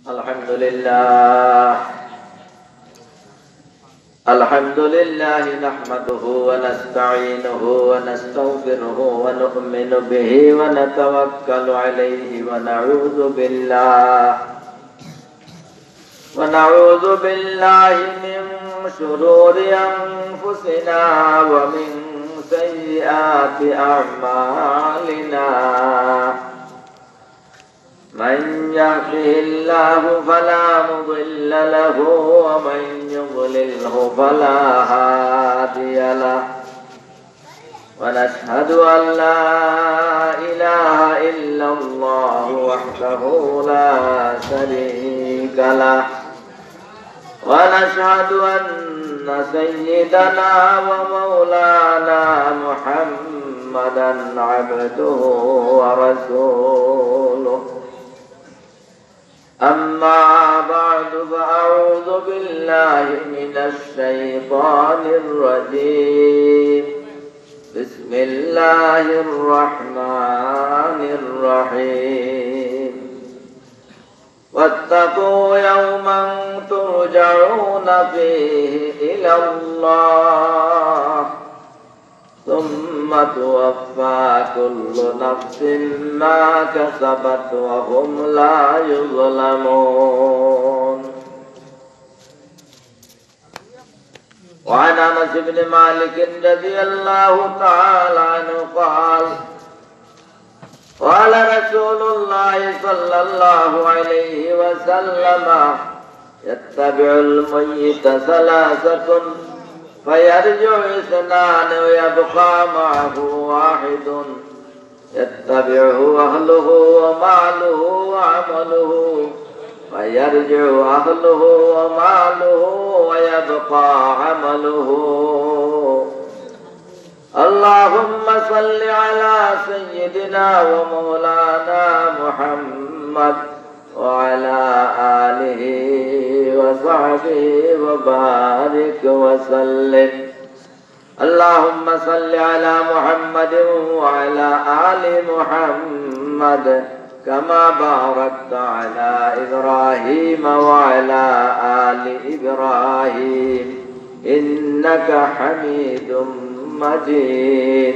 الحمد لله نحمده ونستعينه ونستغفره ونؤمن به ونتوكل عليه ونعوذ بالله من شرور أنفسنا ومن سيئات أعمالنا. من يهده الله فلا مضل له ومن يضلله فلا هادي له. ونشهد أن لا إله إلا الله وحده لا شريك له. ونشهد أن سيدنا ومولانا محمدا عبده ورسوله. أما بعد فأعوذ بالله من الشيطان الرجيم. بسم الله الرحمن الرحيم. واتقوا يوما ترجعون فيه إلى الله ثم توفى كل نفس ما كسبت وهم لا يظلمون. وعن أنس بن مالك رضي الله تعالى عنه قال: قال رسول الله صلى الله عليه وسلم: يتبع الميت ثلاثة فيرجع اثنان ويبقى معه واحد يتبعه أهله وماله وعمله فيرجع أهله وماله ويبقى عمله. اللهم صل على سيدنا ومولانا محمد وعلى آله وصحبه وبارك وسلم. اللهم صل على محمد وعلى آل محمد كما باركت على إبراهيم وعلى آل إبراهيم إنك حميد مجيد.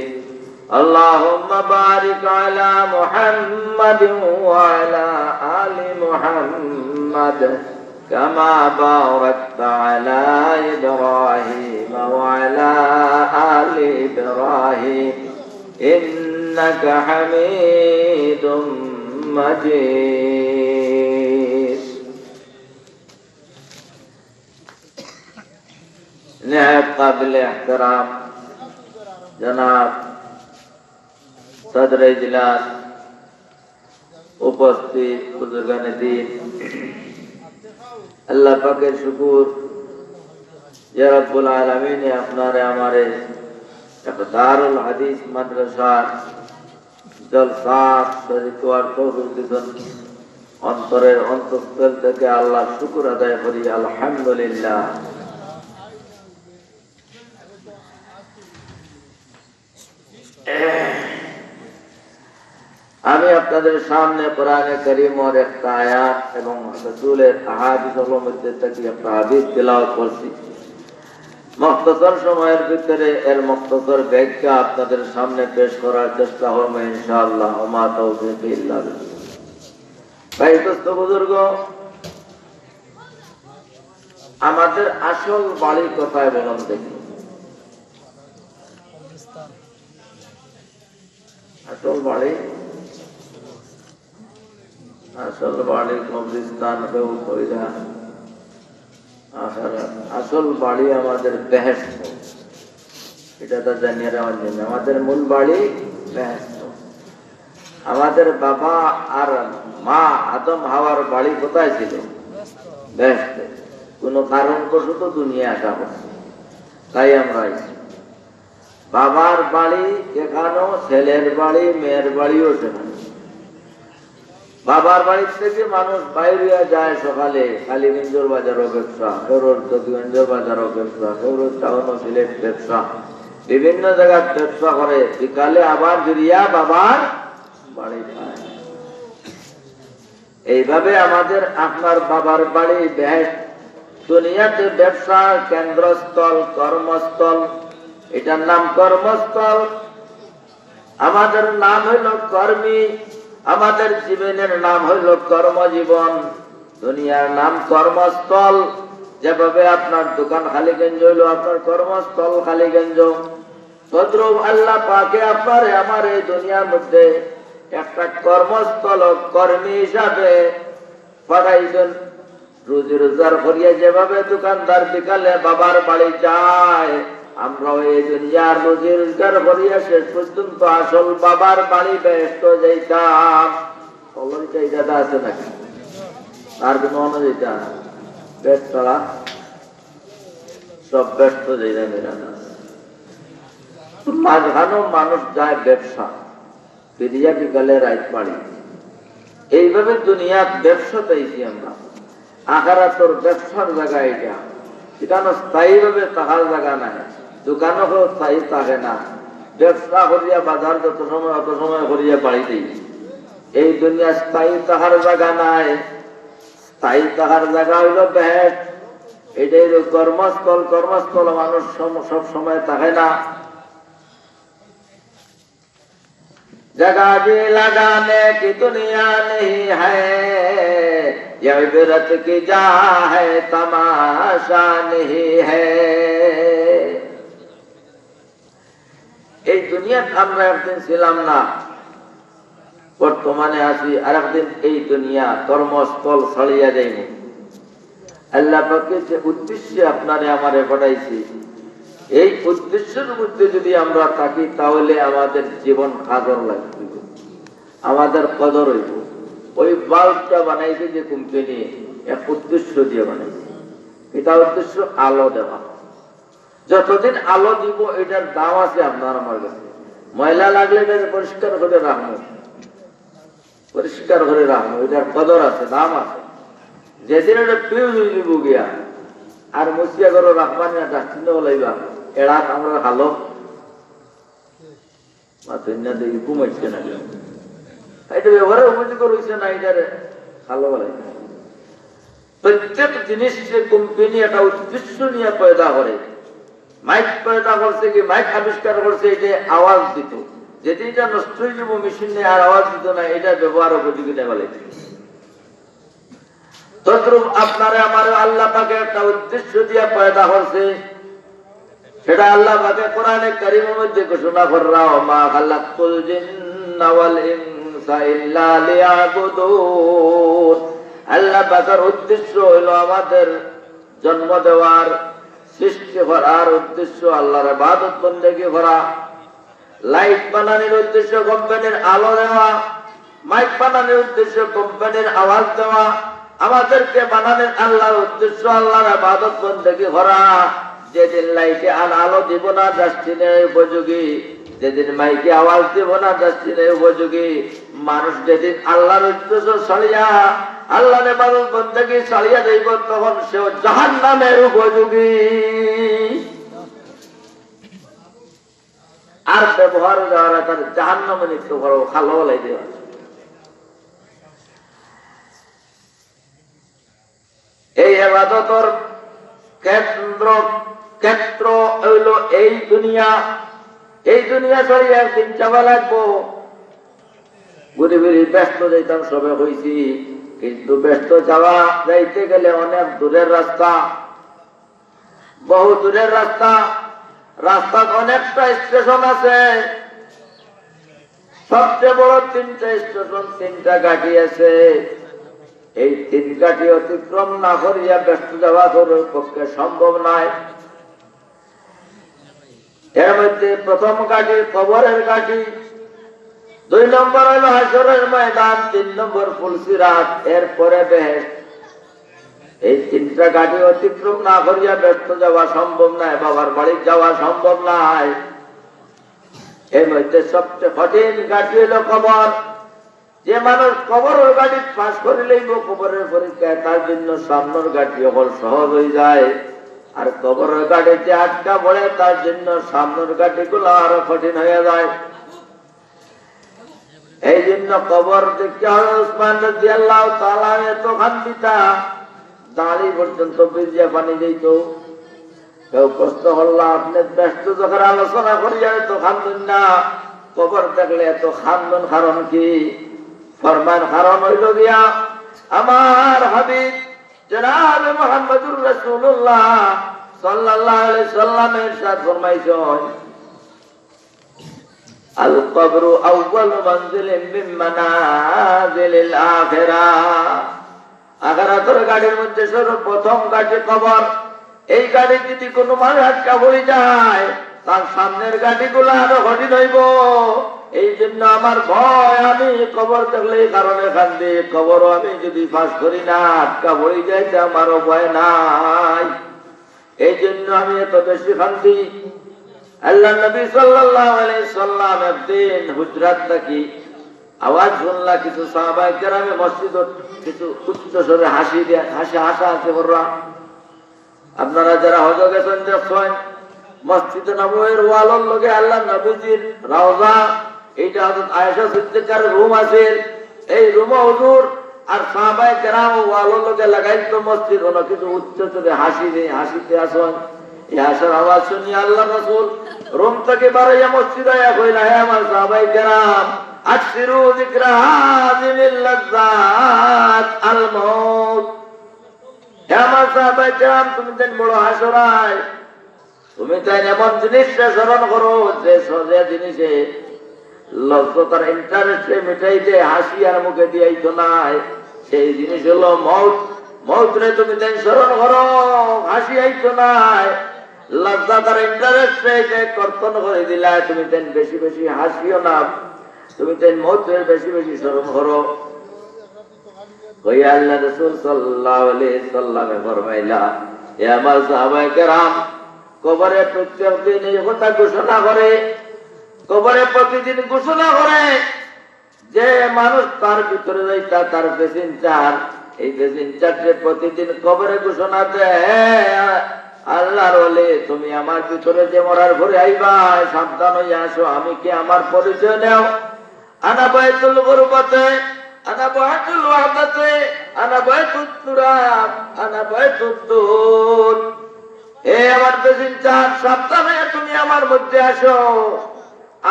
اللهم بارك على محمد وعلى آل محمد كما باركت على إبراهيم وعلى آل إبراهيم إنك حميد مجيد. نهاية قابل احترام जनाब सदर इजलास, उपस्थित बुजुर्गान दीन, अल्लाह पाकेर शुकुर या रब्बुल आलमीन ने अपनारे हमारे दारुल हदीस मदरसा जलसा शरीक और तौफीक दिसन अंतरेर अंतःस्थल থেকে আল্লাহ শুকর আদায় করি আলহামদুলিল্লাহ। আমি আপনাদের সামনে কোরআনে কারীম এর একটা আয়াত এবং রাসূলের আহাদিসের মধ্যে থেকে একটা হাদিস তেলাওয়াত করছি। মুখতাসার সময়ের ভিতরে এর মুখতাসার ব্যাখ্যা আপনাদের সামনে পেশ করার চেষ্টা করব ইনশাআল্লাহ। ওমা তাওফীক ইল্লা বিল্লাহ। ভাই দোস্ত বুজুর্গ, আমাদের আসল বাড়ি কোথায় বলুন দেখি? আসল বাড়ি কবরিস্তান কেউ কইরা আসল বাড়ি আমাদের বেহেশত। এটা তো জানিয়ে রাখার জন্য আমাদের মূল বাড়ি বেহেশত। আমাদের বাবা আর মা আদম হাওয়ার বাড়ি কোথায় ছিল? বেহেশতে। কোনো কারণবশত দুনিয়া আসা হচ্ছে, তাই আমরা বাবার বাড়ি এখানেও, ছেলের বাড়ি মেয়ের বাড়িও সেখানে। বাবার বাড়ি থেকে মানুষ বাইরে যায় সকালে কালীগঞ্জের বাজারও ব্যবসা, কেউর দক্ষিণগঞ্জের বাজারও ব্যবসা, কেউর টাউন সিলেট ব্যবসা, বিভিন্ন জায়গায় ব্যবসা করে। বিকালে আবার ফিরিয়া বাবার বাড়ি খায়। এইভাবে আমাদের আপনার বাবার বাড়ি বেহেশত, দুনিয়াতে ব্যবসার কেন্দ্রস্থল, কর্মস্থল, এটার নাম কর্মস্থল। আমাদের নাম হইল কর্মী, আমাদের জীবনের নাম হইল কর্মজীবন, দুনিয়ার নাম কর্মস্থল। যেভাবে আপনার দোকান খালিগঞ্জ হইল আপনার কর্মস্থল খালিগঞ্জ, তদ্রূপ আল্লাহ পাকে আপনার আমার এই দুনিয়ার মধ্যে একটা কর্মস্থল কর্মী হিসাবে পাঠাইছেন। রুজি রোজগার করিয়া যেভাবে দোকানদার বিকালে বাবার বাড়ি যায়, আমরাও এই দুনিয়ার রুজি রোজগার করিয়া শেষ পর্যন্ত আসল বাবার বাড়ি ব্যস্ত যাইতাম। এইটা আছে নাকি? আর কোনো অনুযায়ীটা পেট ছাড়া সব ব্যস্ত যাইতাম। মাঝখানেও মানুষ যায় ব্যবসা, ফিরিয়া বিকালে রাত বাড়ি। এইভাবে দুনিয়ার ব্যবসা পাইছি আমরা। আখিরাতের ব্যবসার জায়গা এটা, এখানে স্থায়ী ভাবে থাকার জায়গা নাই, দোকানও স্থায়ী থাকে না। ব্যবসা করিয়া বাজার যত সময় অত সময় করিয়া বাড়ি দিই। এই দুনিয়া স্থায়ী থাকার জায়গা নাই, স্থায়ী থাকার জায়গা হইল বেহেশত। এটাই হইল কর্মস্থল। কর্মস্থল মানুষ সব সময় থাকে না। जगह भी लगाने की दुनिया नहीं है, ये इबरत की जा है, तमाशा नहीं है। এই দুনিয়াতে আমরা একদিন ছিলাম না, বর্তমানে আছি, আর একদিন এই দুনিয়া কর্মস্থল ছাড়িয়া যাইনি। আল্লাহ পাকের যে উদ্দেশ্যে আপনারে আমারে পাঠাইছি, এই উদ্দেশ্যের মধ্যে যদি আমরা থাকি তাহলে আমাদের জীবন কাজর লাগবে, আমাদের কদর হইব। ওই বাল্বটা বানাইছে যে কোম্পানি, এক উদ্দেশ্য দিয়ে বানাইছে। এটা উদ্দেশ্য আলো দেওয়া। যতদিন আলো দিব এটার দাম আছে আপনার আমার কাছে। ময়লা লাগলে এটা পরিষ্কার করে রাখবো, পরিষ্কার করে রাখবো, এটার কদর আছে, দাম আছে। যেদিন এটা ফিউজ হয়ে দিব গিয়া আর মুসিয়া করে রাখবা না, ডাস্টবিনে বলাইবা এড়া আমরা হালো দেখি ঘুমাইছে না, এটা ব্যবহারের উপযোগ রয়েছে না, এটারে ভালো বলে। প্রত্যেক জিনিস যে কোম্পানি একটা উদ্দেশ্য নিয়ে পয়দা করে। মাইক পয়দা করছে কি, মাইক আবিষ্কার করছে এটা আওয়াজ দিত। যেদিন এটা নষ্ট হয়ে যাবো মেশিন নিয়ে আর আওয়াজ দিত না, এটা ব্যবহার উপযোগী নেই বলে। তদ্রূপ আপনারা আমার আল্লাহ পাকে একটা উদ্দেশ্য দিয়ে পয়দা করছে, সেটা আল্লাহ পাকে কোরআনে কারীমের মধ্যে ঘোষণা করা, মা খালাকতুল জিন্না ওয়াল ইনসা ইল্লা লিয়াবুদুন। আল্লাহ পাকের উদ্দেশ্য হলো আমাদের জন্ম দেওয়ার, সৃষ্টি করার উদ্দেশ্য আল্লাহর ইবাদত বন্দেগী করা। লাইট বানানোর উদ্দেশ্য কোম্পানির আলো দেওয়া, মাইক বানানোর উদ্দেশ্য কোম্পানির আওয়াজ দেওয়া। আমাদেরকে বানানোর আল্লাহর উদ্দেশ্য আল্লাহর ইবাদত বন্দেগী করা। যেদিন লাইটে আলো দিব না ডাস্টবিনে উপযোগী, যেদিন মাইকে আওয়াজ দিব না ডাস্টবিনে উপযোগী, মানুষ যেদিন আল্লাহর উদ্দেশ্য ছাড়িয়া আল্লাহর ইবাদত বন্দেগী ছাড়িয়া যাইব, তখন সেও জাহান্নামের উপযোগী। আর ব্যবহার যারা তার জাহান্নামে নিত্য করো, খালো লাই দেওয়া। এই ইবাদতের ক্ষেত্র হইল এই দুনিয়া। এই দুনিয়া সরি একদিন যাওয়া লাগবো। ঘুরে ঘুরে ব্যস্ত যাইতাম সবে হয়েছি, কিন্তু ব্যস্ত যাওয়া যাইতে গেলে অনেক দূরের রাস্তা, বহু দূরের রাস্তা। রাস্তার অনেকটা স্টেশন আছে, সবচেয়ে বড় 3টা স্টেশন, 3টা ঘাটি আছে। এই 3 ঘাটি অতিক্রম না করিয়া ব্যস্ত যাওয়া তোর পক্ষে সম্ভব নয়। এর মধ্যে প্রথম ঘাটি কবরের ঘাটি, 2 নম্বর হলো হাসরের ময়দান, 3 নম্বর ফুলসিরাত, এরপরে বেহেশত। এই 3টা ঘাটি অতিক্রম না করিয়া ব্যস্ত যাওয়া সম্ভব নয়, বাবার বাড়ি যাওয়া সম্ভব নয়। এর মধ্যে সবচেয়ে কঠিন ঘাটি হলো কবর। যে মানুষ কবরের গাড়ি পাশ করিলেই কবরের পরীক্ষায় তার জন্য সামনের গাড়ি হল সহজ হয়ে যায়, আর কবরের গাড়িতে আটকা পড়ে তার জন্য সামনের গাড়িগুলো আরো কঠিন হয়ে যায়। এই জন্য কবর দেখতে হয় ওসমান রাদিয়াল্লাহু তাআলা এত কান্দিতা, দাঁড়ি পর্যন্ত ভিজিয়া পানি দিত। কেউ প্রশ্ন করল, আপনি ব্যস্ত যখন আলোচনা করিয়া এত খান্দন না, কবর দেখলে এত খান্দন কারণ কি? ফরমান কারণ হইল গিয়া আমার হাবিব জনাব মুহাম্মদুর রাসূলুল্লাহ সাল্লাল্লাহু আলাইহি সাল্লামের ইরশাদ ফরমাইছেন, আল কবরু আউয়ালু মানজিলিন মিন মানাজিলিল আখিরাহ। আখিরাতের গাড়ির মধ্যে সর্বপ্রথম গাড়ি কবর। এই গাড়ি যদি কোনো মানুষ আটকা পড়ে যায়, তার সামনের গাড়িগুলো আরো কঠিন হইব। এই জন্য আমার ভয়, আমি কবর দেখলে এই কারণে কান্দি। কবরও আমি যদি পাস করি না, আটকা পড়ে যাইতে আমারও ভয় নাই, এই জন্য আমি এত বেশি কান্দি। আল্লাহ নবী সাল্লাল্লাহু আলাইহি সাল্লাম একদিন হুজরাত থাকি আওয়াজ শুনলা, কিছু সাহাবায়ে কেরামে মসজিদে কিছু উচ্চ স্বরে হাসা আছে বলরা। আপনারা যারা হজ গেছেন দেখছেন, মসজিদে নববীর ওয়ালের লগে আল্লাহ নবীজির রওজা, এইটা হযরত আয়েশা সিদ্দিকার রুম আছে। এই রুমে হুজুর আর সাহাবায়ে কেরাম ওয়ালের লগে লাগাইতো মসজিদ, ওনা কিছু উচ্চ স্বরে হাসিতে আসেন। এই হাসার আওয়াজ শুনি আল্লাহ রাসূল রুম থেকে বাড়াইয়া মসজিদে আয়া কইলা, হে আমার সাহাবায়ে কেরাম, আকসিরু যিকরা হাযিহিল লাযযাত আল মাউত। হে আমার সাহাবায়ে কেরাম, তুমি দেন বড় হাসরাই, তুমি তাই এমন জিনিসটা স্মরণ করো যে সহজে জিনিসে লজ্জতার ইন্টারেস্টে মিটাইতে হাসি আর মুখে দিয়াইতো নাই, সেই জিনিস হলো মৌত। মৌতরে তুমি তাই স্মরণ করো, হাসি আইতো নাই। লজ্জাতার ইন্টারেস্টে যে কর্তন করে দিলা, তুমি তাই বেশি বেশি হাসিও না, তুমি তাই মৌতের বেশি বেশি স্মরণ করো। কইয়া আল্লাহ রাসূল সাল্লাল্লাহু আলাইহি সাল্লামে ফরমাইলা, হে আমার সাহাবায়ে কেরাম, কবরে প্রত্যেক দিন এই কথা ঘোষণা করে, কবরে প্রতিদিন ঘোষণা করে যে মানুষ তার ভিতরে যাইতা তার প্যাসেঞ্জার, এই প্যাসেঞ্জারকে প্রতিদিন কবরে ঘোষণা দেয়, আল্লাহর ওলি তুমি আমার ভিতরে যে মরার ঘরে আইবা, সাবধান হইয়া আসো, আমি কি আমার পরিচয় নেও। আনা বাইতুল গুরবাতে, আনা বাইতুল ওয়াহদাতে, আনা বাইতুত তুরাব, আনা বাইতুদ দুর। এ আমার প্যাসেঞ্জার, সাবধান হইয়া তুমি আমার মধ্যে আসো,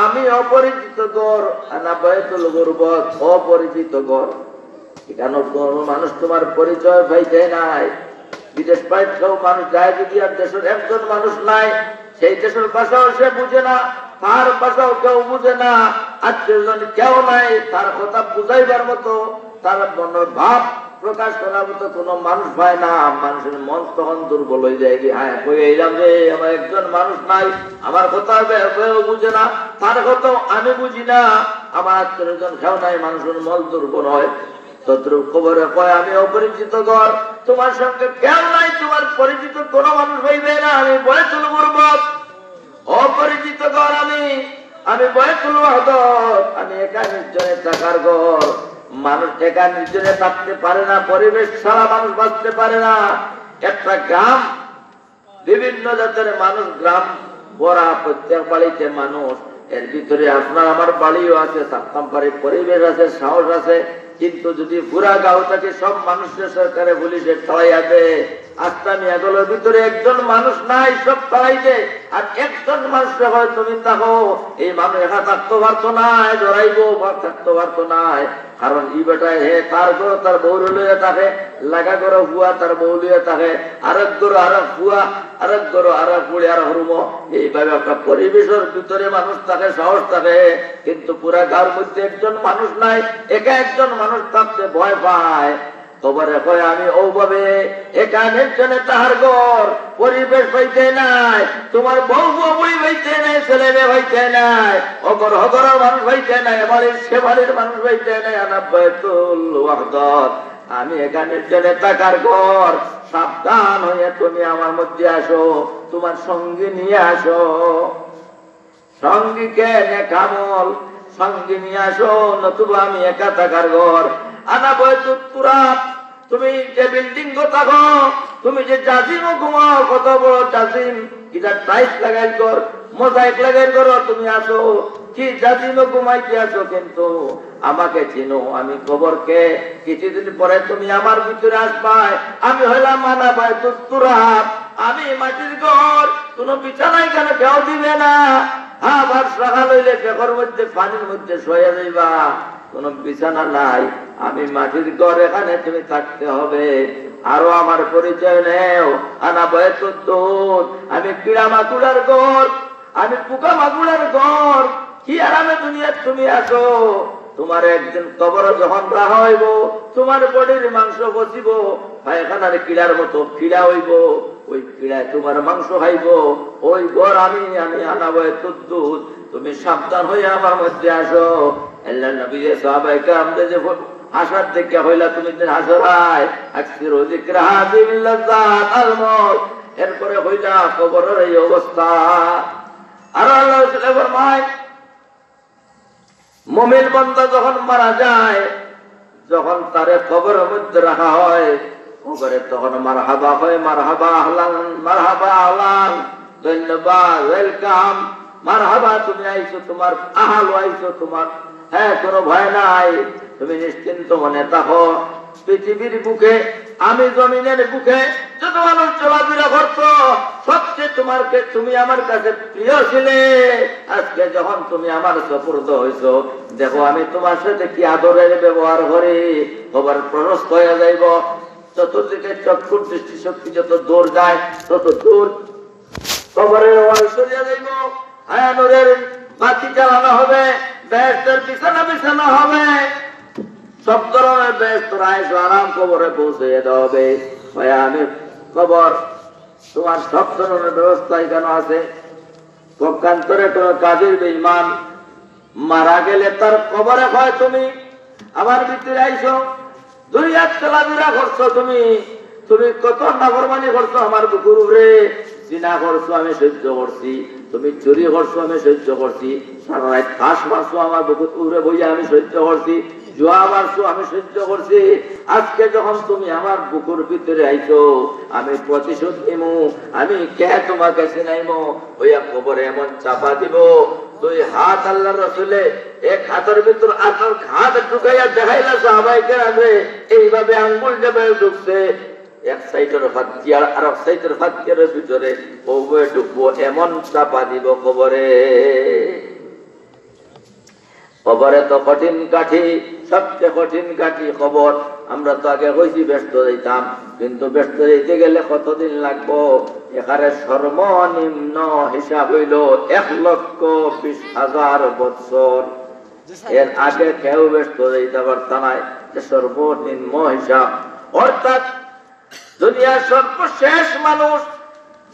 আমি অপরিচিত ঘর। আনা বাইতুল গুরবত, অপরিচিত ঘর। এখানে কোন মানুষ তোমার পরিচয় পাইতে নাই। বিদেশ পাইতেও মানুষ যায় যদি, আর দেশের একজন মানুষ নাই, সেই দেশের ভাষাও সে বুঝে না, তার ভাষাও কেউ বুঝে না, আত্মীয়জন কেউ নাই তার কথা বুঝাইবার মতো, তার মনের ভাব প্রকাশ করার মতো কোন মানুষ পায় না। মানুষের মন তখন দুর্বল হয়ে যায়, কি হ্যাঁ কই এইলাম যে আমার একজন মানুষ নাই, আমার কথা বুঝে না, তার কথাও আমি বুঝি না, আমার আত্মীয়জন কেউ নাই, মানুষের মন দুর্বল হয়। তদ্রুপ কবরে কয়, আমি অপরিচিত ঘর, তোমার সঙ্গে কেউ নাই, তোমার পরিচিত কোন মানুষ হইবে না, আমি বাইতুল গুরবত, অপরিচিত ঘর, আমি বাইতুল ওয়াহদাত, আমি একা নির্জনে থাকার ঘর। মানুষ একা নির্জনে থাকতে পারে না, পরিবেশ ছাড়া মানুষ বাঁচতে পারে না। একটা গ্রাম, বিভিন্ন জাতের মানুষ, গ্রাম ভরা, প্রত্যেক বাড়িতে মানুষ, এর ভিতরে আপনার আমার বাড়িও আছে, থাকতাম পারে, পরিবেশ আছে, সাহস আছে, কিন্তু যদি পুরা গাঁও থাকে সব মানুষের সরকারে পুলিশে তাড়াইয়া দেয়, আস্তামি এগুলোর ভিতরে একজন মানুষ নাই, সব তাড়াই দেয়, আর একজন মানুষ হয় তুমি থাকো, এই মানুষ একা থাকতে পারতো না, জড়াইবো থাকতে পারতো না। কারণ ই বেটায় হে তার ঘর তার বউ লইয়া থাকে, লাগা ঘর হুয়া তার বউ লইয়া থাকে, আরেক ঘর আরেক হুয়া, আরেক ঘর আরেক পুড়ে আর হরুম, এইভাবে একটা পরিবেশের ভিতরে মানুষ থাকে, সাহস থাকে, কিন্তু পুরা গাঁর মধ্যে একজন মানুষ নাই, একা একজন মানুষ থাকতে ভয় পায়। কবরে কয়, আমি ওভাবে একা নির্জনে তাহার ঘর, পরিবেশ হইতে নাই, তোমার বউ বউই হইতে নাই, ছেলে মেয়ে হইতে নাই, অগর হগরের মানুষ হইতে নাই, বাড়ির সে বাড়ির মানুষ হইতে নাই, আনা বাইতুল ওয়াহদাত, আমি একা নির্জনে থাকার ঘর, সাবধান হইয়া তুমি আমার মধ্যে আসো, তোমার সঙ্গী নিয়ে আসো, সঙ্গীকে নেকামল সঙ্গী নিয়ে আসো, নতুবা আমি একা থাকার ঘর। আনা বাইতুত তুরাব, তুমি যে বিল্ডিং গো থাকো, তুমি যে জাজিমও ঘুমাও, কত বড় জাজিম, কিটা টাইস লাগাই কর, মোজাইক লাগাই করো, তুমি আসো কি জাজিমও ঘুমাইতে আসো, কিন্তু আমাকে চিনো, আমি কবরকে। কিছুদিন পরে তুমি আমার ভিতরে আসবাই, আমি হইলাম মানা পাই তুরাব, আমি মাটির ঘর, কোন বিছানায় কেন কেউ দিবে না। আবার সকাল হইলে পেকর মধ্যে পানির মধ্যে শোয়া যাইবা, কোন বিছানা নাই, আমি মাটির ঘর, এখানে তুমি থাকতে হবে। আরো আমার পরিচয় নেও, আনা বয়তুদ্দুর, আমি কিড়া মাকুড়ার ঘর, আমি পোকা মাকুড়ার ঘর। কি আরামে দুনিয়ার তুমি আসো, তোমার একদিন কবর যখন রাখা হইব, তোমার বডির মাংস বসিব, পায়খানার কিড়ার মতো কিড়া হইব, ওই কিড়ায় তোমার মাংস খাইব। ওই ঘর আমি আনা বয়তুদ্দুর, তুমি সাবধান হয়ে আমার মধ্যে আসো। আল্লাহ নবী সাহাবায়ে কেরামদের যে হাসার দেখে হইলা তুমি দিন হাসরায় আকসিরু যিকরা হাযিহিল লাযাত আল মউত, এরপরে হইলা কবরের এই অবস্থা। আর আল্লাহ ফরমায় মুমিন বান্দা যখন মারা যায়, যখন তারে কবরের মধ্যে রাখা হয়, কবরে তখন মারহাবা হয়, মারহাবা আহলান, মারহাবা আহলান, ধন্যবাদ, ওয়েলকাম, মারহাবা, তুমি আইছো, তোমার আহাল আইছো, তোমার হ্যাঁ কোনো ভয় নাই, তুমি নিশ্চিন্ত মনে থাকো। পৃথিবীর বুকে, আমি জমিনের বুকে যত মানুষ চলাফেরা করতো, সবচেয়ে তুমি আমার কাছে প্রিয় ছিলে। আজকে যখন তুমি আমার সুপুর্দ হইছো, দেখো আমি তোমার সাথে কি আদরের ব্যবহার করি। খবর প্রশস্ত হয়ে যাইব, চতুর্দিকে চক্ষুর দৃষ্টি শক্তি যত দূর যায়, তত দূর কবরের ঐশ্বর্য যাইব। আয়ানুরের বাতি চালানো হবে, বেহেশতের বিছানা হবে, সব ধরনের বেহেশত রাইস আরাম কবরে পৌঁছে যেতে হবে। আমি কবর, তোমার সব ধরনের ব্যবস্থা এখানে আছে। পক্ষান্তরে কোন কাজের বেঈমান মারা গেলে তার কবরে হয় তুমি আমার ভিতরে আইছো, দুনিয়ার চলাফেরা করছো, তুমি কত নাফরমানি করছো আমার বুকুর উপরে, জিনা করছো আমি সহ্য করছি, তুমি চুরি করছো আমি সহ্য করছি, সারা রাত ঘাস মারছো আমার বুকুর উপরে বইয়া আমি সহ্য করছি, জুয়া মারছো আমি সহ্য করছি। আজকে যখন তুমি আমার বুকুর ভিতরে আইছো, আমি প্রতিশোধ নিমু, আমি কে তোমাকে চিনাইমো, হইয়া কবরে এমন চাপা দিব, দুই হাত আল্লাহর রাসূলে এক হাতের ভিতর আপনার হাত ঢুকাইয়া দেখাইলা সাহাবায়ে কেরামে, এইভাবে আঙ্গুল যাবে ঢুকছে, এক সাইডের ফাতিয়া আর এক সাইডের ফাতিয়ার ভিতরে ওবে ঢুকবো, এমন চাপা দিব কবরে। কবরে তো কঠিন কাঠি, সবচেয়ে কঠিন কাঠি কবর। আমরা তো আগে কইছি ব্যস্ত যাইতাম, কিন্তু ব্যস্ত যাইতে গেলে কতদিন লাগবো? এখানে সর্বনিম্ন হিসাব হইল 1,20,000 বছর। এর আগে কেউ ব্যস্ত যাইতে পারত না, সর্বনিম্ন হিসাব। অর্থাৎ দুনিয়ার সর্বশেষ মানুষ,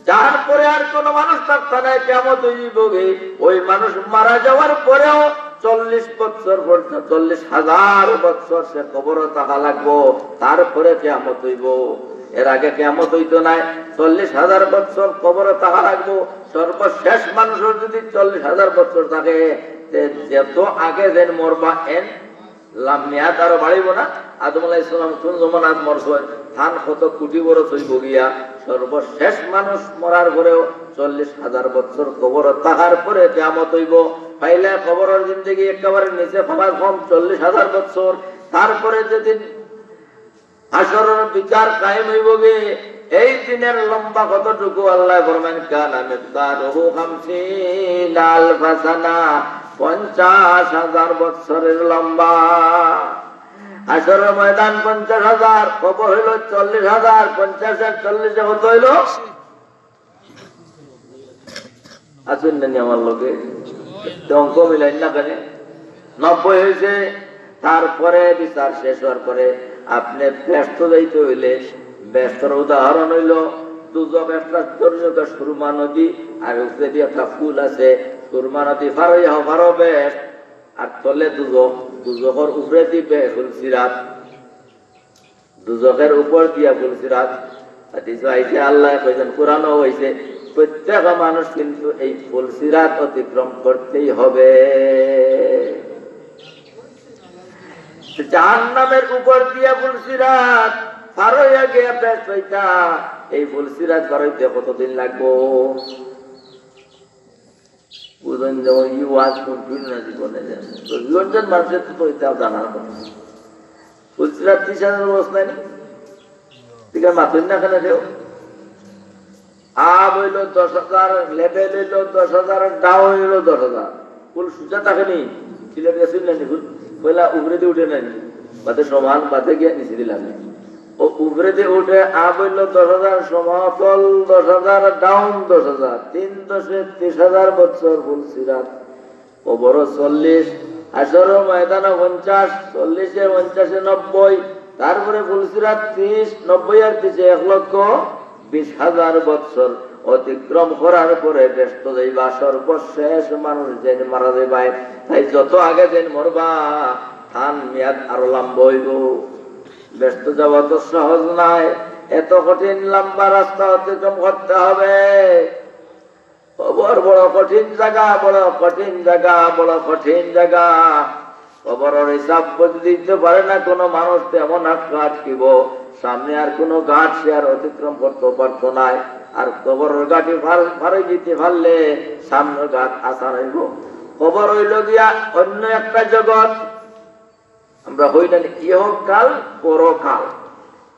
যার পরে আর কোন মানুষ থাকতে নাই, কিয়ামত হইব, ওই মানুষ মারা যাওয়ার পরেও 40 বছর পর্যন্ত, 40,000 বছর সে কবরে থাকা লাগবো, তারপরে কিয়ামত হইব। এর আগে কিয়ামত হইতো নাই, 40,000 বছর কবরে থাকা লাগবো। সর্বশেষ মানুষের যদি 40,000 বছর থাকে, যত আগে যেন মরবা এন লামিয়াত আরো বাড়িব না। আদম আলাইহিস সালাম কোন জমানাত মরছে, থান কত কোটি বড় হইব গিয়া। সর্বশেষ মানুষ মরার পরেও 40,000 বছর কবর থাকার পরে কিয়ামত হইব। পাইলে কবরের জিন্দেগি একেবারে নিচে ফেলার কম 40,000 বছর। তারপরে যেদিন হাসরের বিচার কায়েম হইব গে, এই দিনের লম্বা কতটুকু আল্লাহ ফরমান, কানা মিকদারুহু 50 আলফা সানা, 50,000 বছরের লম্বা। হাসরের ময়দান 50,000, কবর হইল 40,000, 50 আর 40 কত হইল? আসুন না আমার লোকে অঙ্ক মিলাই না কেন, 90 হয়েছে। তারপরে বিচার শেষ হওয়ার পরে আপনি ব্যস্ত যাইতে হইলে, ব্যস্তর উদাহরণ হইল দুজক, একটা সুরমা নদী, আর উপরে দিয়ে একটা ফুল আছে, সুরমা নদী ফারো বেশ, আর তলে দুজক, দুজকের উপরে দিবে ফুলসিরাত, দুজকের উপর দিয়া ফুলসিরাত। আইছে আল্লাহ কইছেন, কোরআনও হয়েছে, প্রত্যেক মানুষ কিন্তু এই ফুলসিরাত অতিক্রম করতেই হবে। জাহান্নামের উপর দিয়া ফুলসিরাত পার হইয়া গিয়া পেশ হইতা, এই ফুলসিরাত পার হইতে কতদিন লাগবো? বুঝলেন যেমন ই ওয়াজ করবি না জীবনে রবিগঞ্জের মানুষের তো এটাও জানার কথা ফুলসিরাত 30,000 অবস্থা নেই ঠিক আছে মাতুন না কেন দেও আব হইল 10,000 লেভেল হইল 10,000 ডাউন হইল 10,000 ফুল সুজা থাকে নি সিলেট গেছিল না ফুল পয়লা উপরে দিয়ে উঠে নাই বাতে সমান বাতে গিয়ে নিচে দিলাম ও উপরে দিয়ে উঠে আব হইল 10,000 সমাতল 10,000 ডাউন 10,000 3,10,30,000 বছর ফুলসিরাত ও বড় 40 আসর ময়দান 50 40 50 90 তারপরে ফুলসিরাত 30 90 আর 30 1,20,000 বছর অতিক্রম করার পরে ব্যস্ত যাইবা সর্বশেষ মানুষ যেন মারা যাইবা তাই যত আগে যেন মরবা থান মেয়াদ আরো লম্বা হইব ব্যস্ত যাওয়া তো সহজ নাই এত কঠিন লম্বা রাস্তা অতিক্রম করতে হবে কবর বড় কঠিন জায়গা বড় কঠিন জায়গা বড় কঠিন জায়গা কবরের হিসাব করে দিতে পারে না কোনো মানুষ তেমন আটকিব সামনে আর কোনো ঘাট সে আর অতিক্রম করতে পারতো না আর কবরের ঘাটে ফারে দিতে পারলে সামনের ঘাট আসান হইব কবর হইল গিয়া অন্য একটা জগৎ আমরা হই না ইহকাল পরকাল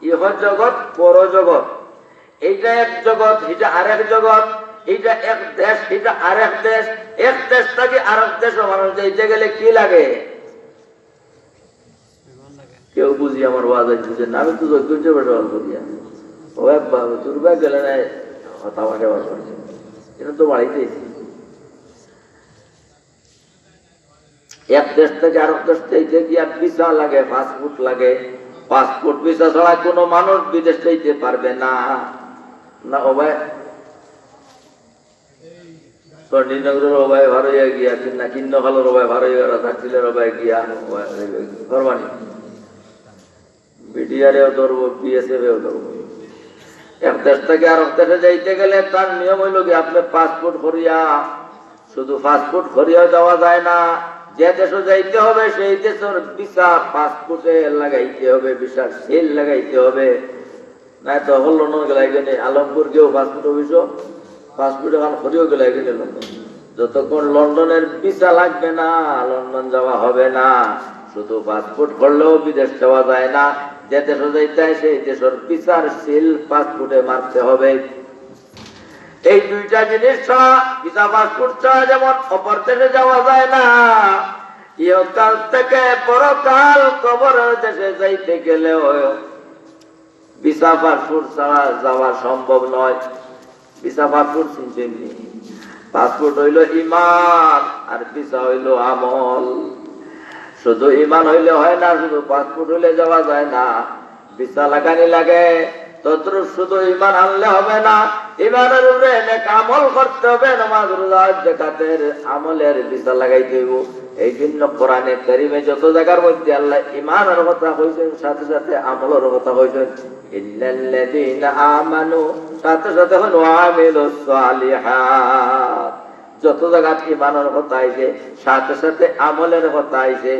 ইহ জগৎ পর জগৎ এইটা এক জগৎ এটা আরেক জগৎ এইটা এক দেশ এটা আরেক দেশ এক দেশ থেকে আরেক দেশ মানুষ যাইতে গেলে কি লাগে কেউ বুঝি আমার ওয়াজ বুঝে না আমি তো যোগ্য ব্যবহার করি দুর্বা গেলে না হতাশা ব্যবহার করছে এটা তো বাড়িতে এক দেশ থেকে আরেক দেশ থেকে গিয়া ভিসা লাগে পাসপোর্ট লাগে পাসপোর্ট ভিসা ছাড়া কোনো মানুষ বিদেশ যাইতে পারবে না না ও ভাই চণ্ডীনগরের ওবাই ভার হইয়া গিয়া কিনা কিন্ন খালোর ওবাই ভার হইয়া থাকছিলের ওবাই গিয়া করবানি বিডিআরেও ধরবো বিএসএফেও ধরবো এক দেশ থেকে আরেক দেশে যাইতে গেলে তার নিয়ম হইল কি আপনি পাসপোর্ট করিয়া শুধু পাসপোর্ট করিয়া যাওয়া যায় না যে দেশে যাইতে হবে সেই দেশের ভিসা পাসপোর্টে লাগাইতে হবে ভিসার সেল লাগাইতে হবে না তো হল লন্ডন গেলে গেলে আলমপুর গিয়েও পাসপোর্ট অফিসও পাসপোর্ট এখন করিও গেলে গেলে লন্ডন যতক্ষণ লন্ডনের ভিসা লাগবে না লন্ডন যাওয়া হবে না শুধু পাসপোর্ট করলেও বিদেশ যাওয়া যায় না যে দেশে যাইতে হয় সেই দেশের ভিসার সিল পাসপোর্টে মারতে হবে এই দুইটা জিনিস ছাড়া ভিসা পাসপোর্ট ছাড়া যেমন অপর দেশে যাওয়া যায় না ইহকাল থেকে পরকাল কবরের দেশে যাইতে গেলেও ভিসা পাসপোর্ট ছাড়া যাওয়া সম্ভব নয় ভিসা পাসপোর্ট চিনছেন পাসপোর্ট হইল ঈমান আর ভিসা হইল আমল শুধু ঈমান হইলে হয় না শুধু পাসপোর্ট হইলে যাওয়া যায় না ভিসা লাগানি লাগে তদ্রুপ শুধু ঈমান আনলে হবে না ঈমানের উপরে নেক আমল করতে হবে নামাজ রোজা যাকাতের আমলের ভিসা লাগাইতে হইব এই জন্য কোরআনে কারীমে যত জায়গার মধ্যে আল্লাহ ঈমানের কথা কইছেন সাথে সাথে আমলের কথা কইছেন ইল্লাল্লাযীনা আমানু সাথে সাথে হলো আমিলুস সালিহাত যত জায়গায় ঈমানের কথা আইছে সাথে সাথে আমলের কথা আইছে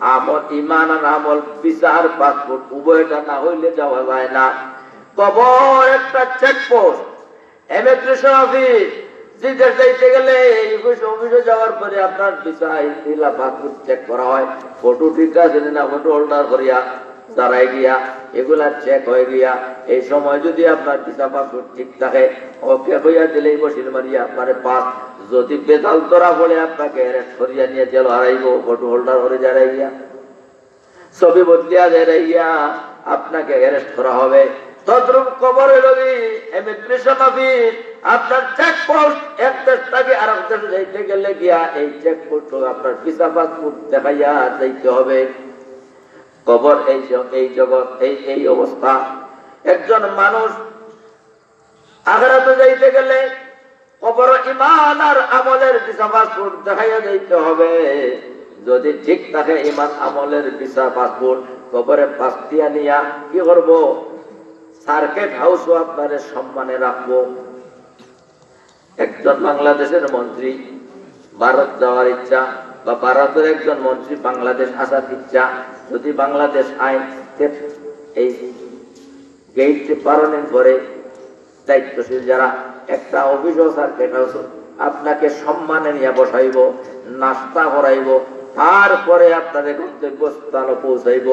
আমল ঈমান আর আমল বিচার পাসপোর্ট উভয়টা না হইলে যাওয়া যায় না কবর একটা চেকপোস্ট ইমিগ্রেশন অফিস জিজ্ঞেস যাইতে গেলে অফিসে যাওয়ার পরে আপনার ভিসা পাসপোর্ট চেক করা হয় ফটো ঠিক আছে না ফটো হোল্ডার করিয়া দাঁড়াই গিয়া এগুলা চেক হয়ে গিয়া এই সময় যদি আপনার ভিসা পাসপোর্ট ঠিক থাকে ওকে হইয়া দিলেই বসিল মারিয়া আপনার পাস যদি বেতাল ধরা পড়ে আপনাকে অ্যারেস্ট করিয়া নিয়ে জেল হারাইব ফটো হোল্ডার করে যারাই গিয়া ছবি বদলিয়া যারাই গিয়া আপনাকে অ্যারেস্ট করা হবে তদ্রুপ কবরে রবি ইমিগ্রেশন অফিস আপনার চেকপোস্ট এক দেশ থেকে আরেক দেশে যাইতে গেলে গিয়া এই চেকপোস্ট আপনার ভিসা পাসপোর্ট দেখাইয়া যাইতে হবে কবর এই জগৎ এই অবস্থা একজন মানুষ আখিরাতে যাইতে গেলে কবর ঈমান আর আমলের ভিসা পাসপোর্ট দেখাইয়া যাইতে হবে যদি ঠিক থাকে ঈমান আমলের ভিসা পাসপোর্ট কবরে পাস্তিয়া নিয়া কি করব সার্কিট হাউসও আপনাদের সম্মানে রাখবো একজন বাংলাদেশের মন্ত্রী ভারত যাওয়ার ইচ্ছা বা ভারতের একজন মন্ত্রী বাংলাদেশ আসার ইচ্ছা যদি বাংলাদেশ আইন এই গেট পালনের পরে দায়িত্বশীল যারা একটা অফিস সার্কিট হাউস আপনাকে সম্মানে নিয়ে বসাইব, নাস্তা করাইব, তারপরে আপনাদের গন্তব্যস্থলে পৌঁছাইব।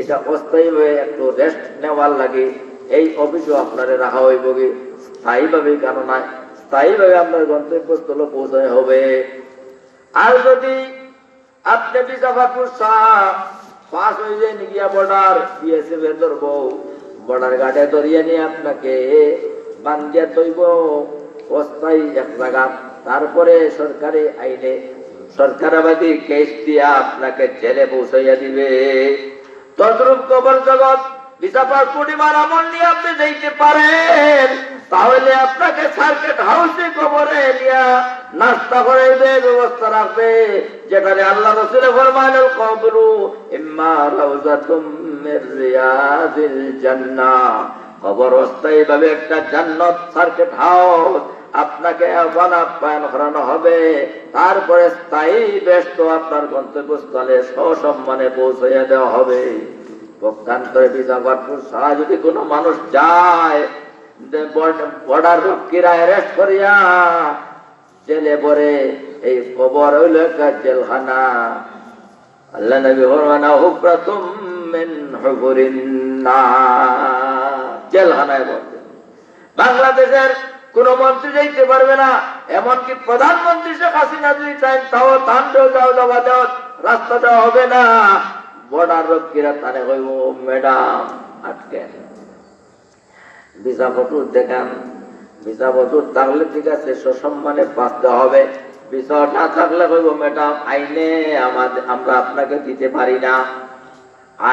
এটা অস্থায়ীভাবে একটু রেস্ট নেওয়ার লাগে এই অফিসও আপনারে রাখা হইব কি, স্থায়ীভাবে কেন নয়, স্থায়ীভাবে আপনার গন্তব্যস্থলে পৌঁছাই হবে। আর যদি আপনি বিজাফরপুর পাস হয়ে যায় গিয়া বর্ডার বিএসএফ এর ধরব, বর্ডার গার্ডে ধরিয়ে নিয়ে আপনাকে বান্ধিয়া তৈব অস্থায়ী এক জায়গা, তারপরে সরকারি আইনে সরকারাবাদী কেস দিয়া আপনাকে জেলে পৌঁছাইয়া দিবে। তদ্রূপ কবর জগৎ ভিসা পাসপোর্ট ইমান আমল নিয়ে আপনি যাইতে পারেন, তাহলে আপনাকে সার্কিট হাউসে কবরে নিয়া নাস্তা করাইবে, ব্যবস্থা রাখবে, যেখানে আল্লাহ রাসূল ফরমালেন কবরু ইম্মা রাউযাতুম মির রিয়াজিল জান্নাহ, কবর অস্থায়ীভাবে একটা জান্নাত সার্কিট হাউস, আপনাকে আপ্যায়ন করানো হবে, তারপরে স্থায়ী ব্যস্ত আপনার গন্তব্যস্থলে সসম্মানে পৌঁছাইয়া দেওয়া হবে। পক্ষান্তরে বিজাফরপুর শাহ যদি কোনো মানুষ যায়, বর্ডার রক্ষীরা অ্যারেস্ট করিয়া জেলে পরে, এই কবর হইল একটা জেলখানা। আল্লাহ নবী ফরমান হুফরাতুম মিন হুফুরিন নার, জেলখানায় বলতে। বাংলাদেশের কোন মন্ত্রী যাইতে পারবে না, এমনকি প্রধানমন্ত্রী শেখ হাসিনা যদি চান তাও তান্ডেও যাওয়া দেওয়া রাস্তা দেওয়া হবে না। বর্ডার রক্ষীরা তানে কইব ম্যাডাম আটকে ভিসা ফটুর দেখান, ভিসা ফটুর থাকলে ঠিক আছে সসম্মানে বাঁচতে হবে, ভিসা না থাকলে কইব ম্যাডাম আইনে আমরা আপনাকে দিতে পারি না,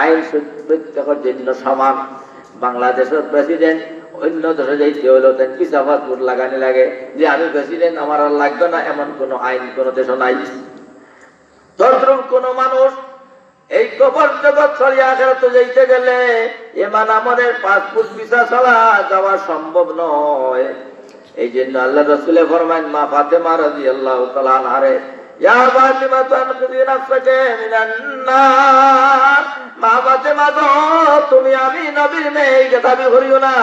আইন প্রত্যেকের জন্য সমান। বাংলাদেশের প্রেসিডেন্ট অন্য দেশে যাইতে হইলেও তাই ভিসা পাসপোর্ট লাগানি লাগে, যে আমি প্রেসিডেন্ট আমার আর লাগবে না, এমন কোন আইন কোন দেশ নাই। তদ্রূপ কোন মানুষ এই কবর জগৎ ছড়িয়ে আখেরাতে যাইতে গেলে ইমান আমলের পাসপোর্ট ভিসা ছাড়া যাওয়া সম্ভব নয়। এই জন্য আল্লাহ রাসূল ফরমান মা ফাতেমা রাদিয়াল্লাহু তাআলা আনহারে, ইয়া ফাতেমা তানকিদি নাফসাকে মিনান নার, মা ফাতেমা গো তুমি আমি নবীর মেয়ে এই দাবি করিও না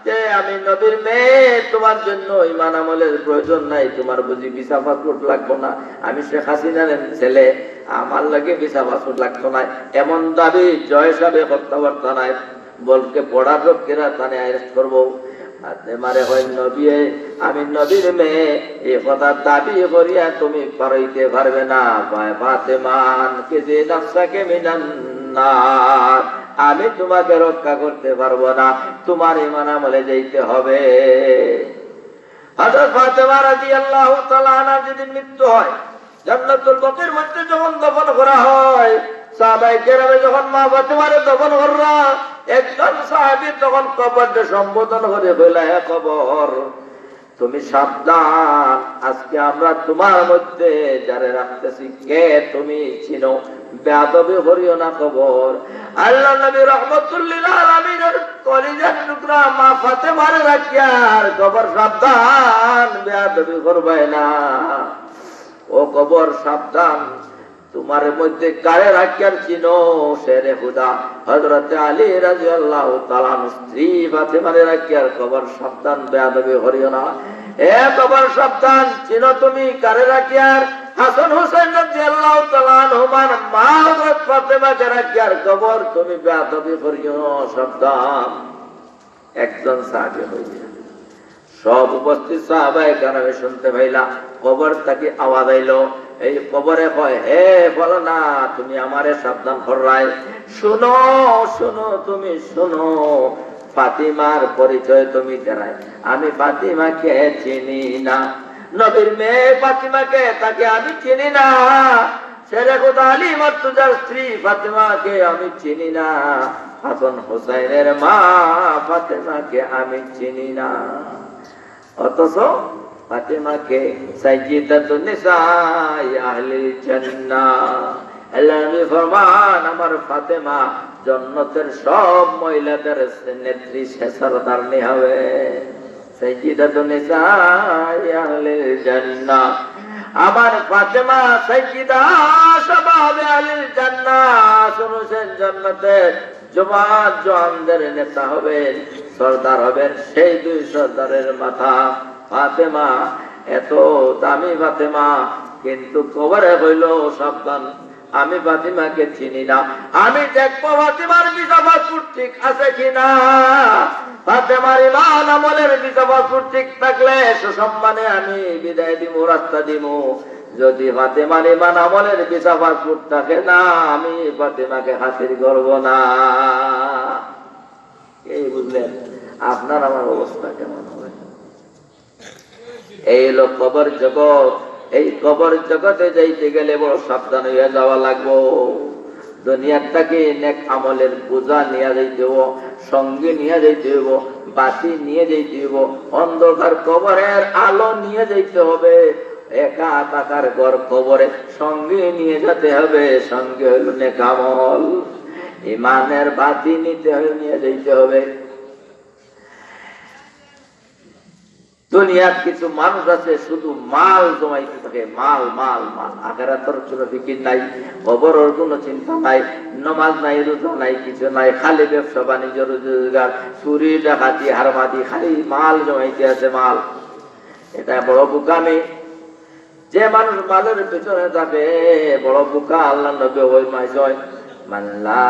যে আমি নবীর মেয়ে, তোমার জন্য ইমান আমলের প্রয়োজন নাই, তোমার বুঝি ভিসা পাসপোর্ট লাগবে না, আমি শেখ হাসিনার ছেলে, আমার লাগে ভিসা পাসপোর্ট লাগতো না, এমন দাবি জয় সাহেব কথাবার্তা নাই। বলকে পড়ার রক্ষীরা তানে অ্যারেস্ট করবো, মারে হয় নবী আমি নবীর মেয়ে এই কথা দাবি করিয়া তুমি পারাইতে পারবে না। ফাতেমান কে যে নাফসাকে মিনান নার, আমি তোমাকে রক্ষা করতে পারবো না, তোমার ঈমান আমলে যাইতে হবে। হযরত ফাতেমা রাদিয়াল্লাহু তাআলা আনহার যেদিন মৃত্যু হয়, জান্নাতুল বাকির মধ্যে যখন দফন করা হয়, সাহাবায়ে কেরামে যখন মা ফাতেমারে দফন কররা, একজন সাহাবী তখন কবরকে সম্বোধন করে কইলা, হে কবর তুমি সাবধান, আজকে আমরা তোমার মধ্যে যারে রাখতেছি কে তুমি চিনো, বেয়াদবি করিও না কবর। আল্লাহ নবী রাহমাতুল লিল আলামিনের কলিজার টুকরা মা ফাতেমারে রাখিয়ার কবর সাবধান, বেয়াদবি করবে না, ও কবর সাবধান, তোমার মধ্যে কারে রাখিয়ার চিনো, শেরে খুদা হযরত আলী রাদিয়াল্লাহু তাআলা স্ত্রী ফাতেমারে রাখিয়ার কবর সাবধান, বেয়াদবি করিও না। এ কবর সাবধান, চিনো তুমি কারে রাখিয়ার, হাসান হোসেন রাদিয়াল্লাহু তাআলা আনহুমার মা হযরত ফাতেমাকে রাখিয়ার কবর তুমি বেয়াদবি করিও সাবধান। একজন সাহাবী হইয়া সব উপস্থিত সাহাবায়ে কেরামে শুনতে পাইলা, কবর থেকে আওয়াজ আইলো, এই কবরে কয়, হে বলো না তুমি আমারে সাবধান করাই, শুনো শুনো তুমি শুনো, ফাতিমার পরিচয় তুমি দেখাই, আমি ফাতিমাকে চিনি না, নবীর মেয়ে ফাতিমাকে তাকে আমি চিনি না, শেরে খুদা আলী মার্তুজার স্ত্রী ফাতিমাকে আমি চিনি না, হাসান হোসেনের মা ফাতিমাকে আমি চিনি না। অথচ ফাতিমাকে সাইয়্যিদাতুন নিসাই আহলিল জান্নাহ, আল্লাহ নবী ফরমান আমার ফাতেমা জান্নাতের সব মহিলাদের নেত্রী সরদারনি হবে, সাইয়্যিদাতুন নিসাই আহলিল জান্নাহ, আমার ফাতেমা সাইয়্যিদা শাবাবে আহলিল জান্নাহ, শুনুছেন জান্নাতের জওয়ান জওয়ানদের নেতা হবেন, সরদার হবেন, সেই দুই সরদারের মাথা ফাতেমা। এত দামি ফাতেমা, কিন্তু কবরে হইল সাবধান, আমি ফাতিমাকে চিনি না, আমি দেখবো ফাতিমার ভিসা পাসপোর্ট ঠিক আছে কিনা। ফাতেমার ইমান আমলের ভিসা পাসপোর্ট ঠিক থাকলে সুসম্মানে আমি বিদায় দিব, রাস্তা দিব। যদি ফাতেমার ইমান আমলের ভিসা পাসপোর্ট থাকে না, আমি ফাতেমাকে হাসির করব না। এই বুঝলেন আপনার আমার অবস্থা কেমন হবে? এই হলো কবর জগৎ। এই কবর জগতে যাইতে গেলে বড় সাবধান হইয়া যাওয়া লাগবো। দুনিয়াটাকে নেক আমলের বোঝা নিয়ে যাইতে হইব, সঙ্গে নিয়ে যাইতে হইব, বাতি নিয়ে যাইতে হইব, অন্ধকার কবরের আলো নিয়ে যাইতে হবে। একা থাকার ঘর কবরে সঙ্গে নিয়ে যেতে হবে, সঙ্গে হইল নেক আমল, ইমানের বাতি নিতে হয়ে নিয়ে যাইতে হবে। দুনিয়ার কিছু মানুষ আছে শুধু মাল জমাইতে থাকে, মাল মাল মাল, আখিরাতের কোনো ফিকির নাই, কবরের কোনো চিন্তা নাই, নামাজ নাই, রোজা নাই, কিছু নাই, খালি ব্যবসা বাণিজ্য রোজগার, চুরি ডাকাতি হারমাদি, খালি মাল জমাইতে আছে মাল। এটা বড় বোকামি। যে মানুষ মালের পেছনে থাকে বড় বোকা। আল্লাহ নবী ওই মাইসয় মাল্লা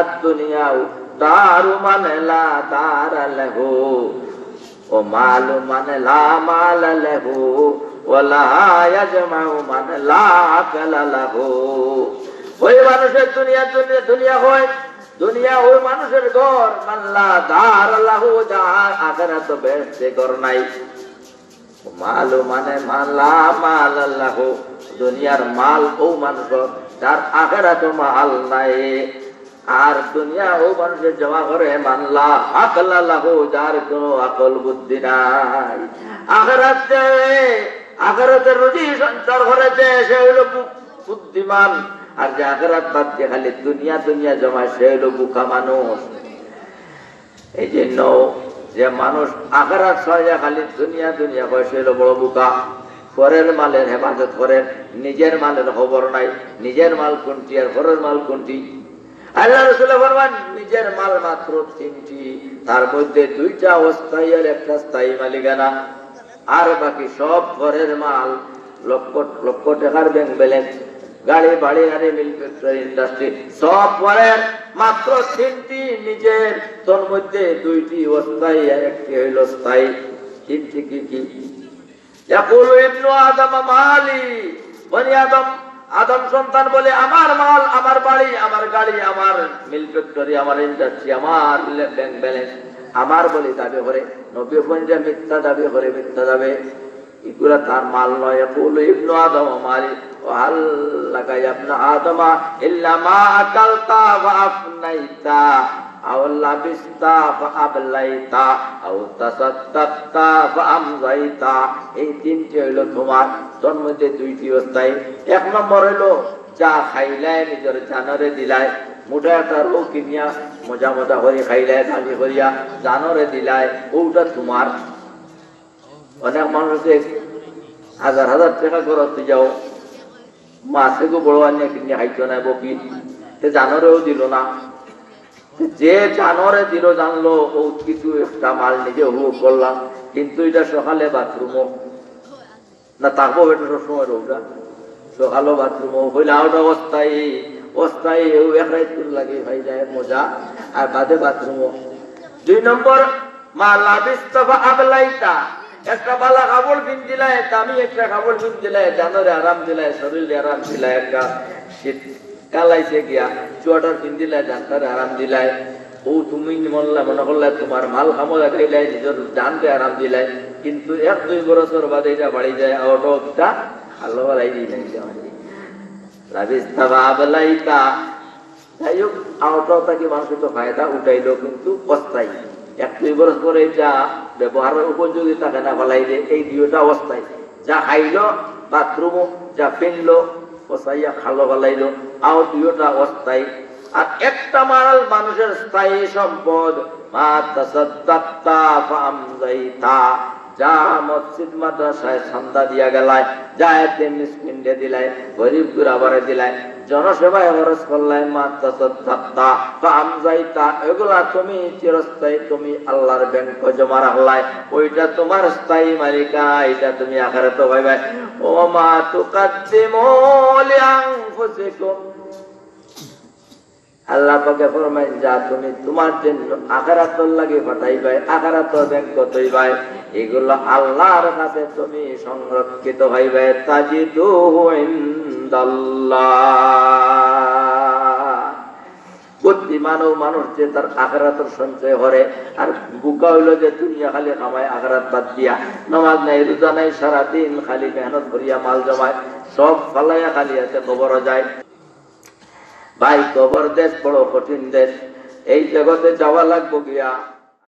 আদ-দুনিয়াউ দারু মান লা দারা লাহু ও মালু মান লা মাল লাহু ওয়ালা ইয়াজমাউ মান লা আকালা লাহু। ওই মানুষের দুনিয়া দুনিয়া দুনিয়া হয়, দুনিয়া ওই মানুষের ঘর, মাল্লা দারা লাহু, যার আখিরাত বেহেশতে ঘর নাই। মালু মানে মালা মাল আল্লাহ, দুনিয়ার মাল ও মানুষ যার আখিরাতে মাল নাই। আর দুনিয়া ও মানুষের জমা করে মানলা আকল আল্লাহ, যার কোনো আকল বুদ্ধি নাই। আখিরাতে আখিরাতের রুজি সঞ্চার করেছে সে হলো বুদ্ধিমান, আর যে আখিরাত বাদ দিয়ে খালি দুনিয়া দুনিয়া জমায় সে হলো বোকা মানুষ। এই জন্য যে মানুষ আখিরাত সহায় খালি দুনিয়া দুনিয়া করে সে হলো বড় বোকা। পরের মালের হেফাজত করেন, নিজের মালের খবর নাই, নিজের মাল কোনটি আর পরের মাল কোনটি। আল্লাহ রাসূল ফরমান নিজের মাল মাত্র 3টি, তার মধ্যে 2টা অস্থায়ী আর 1টা স্থায়ী মালিকানা, আর বাকি সব পরের মাল। লক্ষ লক্ষ টাকার ব্যাংক ব্যালেন্স, গাড়ি বাড়ি গাড়ি মিল ফ্যাক্টরি ইন্ডাস্ট্রি সব পরের, মাত্র 3টি নিজের, তোর মধ্যে 2টি অস্থায়ী আর 1টি হইল স্থায়ী। 3টি কি কি? ইয়াকুলু ইবনু আদম মালি, বনি আদম, আদম সন্তান বলে আমার মাল, আমার বাড়ি, আমার গাড়ি, আমার মিল ফ্যাক্টরি, আমার ইন্ডাস্ট্রি, আমার ব্যাংক ব্যালেন্স আমার বলে দাবি করে। নবী বলেন মিথ্যা দাবি করে, মিথ্যা দাবি, এগুলা তার মাল নয়। ইয়াকুলু ইবনু আদম মালি ওয়া হাল লাকা ইয়া ইবনা আদম ইল্লা মা আকালতা ওয়া আফনাইতা আও লাবিস্তা ফা আবলাইতা আও তাসাদ্দাকতা ফা আমজাইতা। এই 3টি হইল তোমার, তোর মধ্যে 2টি অস্থায়ী। 1 নম্বর হইল যা খাইলাই নিজের জানরে দিলাই, মোটা একটা রোগ কিনিয়া মজা মজা করে খাইলাই, খালি করিয়া জানরে দিলাই, ওটা তোমার। অনেক মানুষকে 1000 টাকা করতে যাও, মাছে গো বড় আনিয়া কিনে খাইতো না, বকি সে জানরেও দিল না। যে জানরে দিল জানলো ও কিছু একটা মাল নিজে হুক করলাম, কিন্তু এটা সকালে বাথরুমও না থাকবো, এটা সবসময় রোগটা সকালও বাথরুমও হইলে ওটা অস্থায়ী, অস্থায়ী লাগে ভাই যায় মজা, আর বাদে বাথরুমও। 2 নম্বর মা লাবিস্তাফা আবলাইতা, একটা বালা কাপড় কিন দিলাই, দামি একটা কাপড় কিন দিলাই, জানরে আরাম দিলাই, শরীরে আরাম দিলাই, একটা শীত কালাইছে গিয়া চুয়াটার কিন দিলাই, জানটারে আরাম দিলাই, ও তুমি মনে করলে তোমার মাল খামলা খাইলাই, নিজের জানকে আরাম দিলাই, কিন্তু 1-2 বছর বাদে এটা বাড়ি যায়, অটোটা ভালো বাড়াই দিলাই। লাবিস্তাফা আবলাইতা, যাই হোক আউটও থাকি মানুষের তো ফায়দা উঠাইলো, কিন্তু অস্থায়ী। 1-2 বছর পরে এটা ব্যবহারের উপযোগী থাকে না, ফলাইলে এই 2টা অস্থায়ী। যা খাইলো বাথরুমও, যা ফেললো পচাইয়া খালো ফলাইলো, আও 2টা অস্থায়ী। আর একটা মাল মানুষের স্থায়ী সম্পদ, মা তাসাদ্দাকতা ফা আমজাইতা, যা মসজিদ মাদ্রাসায় চাঁদা দিয়া গেলায়, যা এতে মিসকিনরে দিলাই, গরিব গুরাবারে দিলাই, জনসেবায় খরচ করলাই, মাত্তা আমজাইতা, এগুলা তুমি চিরস্থায়ী, তুমি আল্লাহর ব্যাংক জমা রাখলাই, ওইটা তোমার স্থায়ী মালিকা, এটা তুমি আখিরাতে পাইবে। ও মা তুকাদ্দিমু লিআনফুসিকুম, আল্লাহ পাকে ফরমায় যা তুমি তোমার জন্য আখিরাতের লাগি পাঠাইবে, আখিরাতের ব্যাংক তৈবাই, এগুলো আল্লাহর কাছে তুমি সংরক্ষিত হইবে। তাজিদুহু ইনদাল্লাহ, বুদ্ধিমান মানুষ যে তার আখিরাতের সঞ্চয় করে, আর বুকা হইলো যে দুনিয়া খালি কামায় আখিরাত বাদ দিয়া, নামাজ নাই রোজা নাই, সারাদিন খালি মেহনত করিয়া মাল জমায়, সব ফালাইয়া খালি আছে কবর যায়। ভাই কবর দেশ বড় কঠিন দেশ, এই জগতে যাওয়া লাগবো গিয়া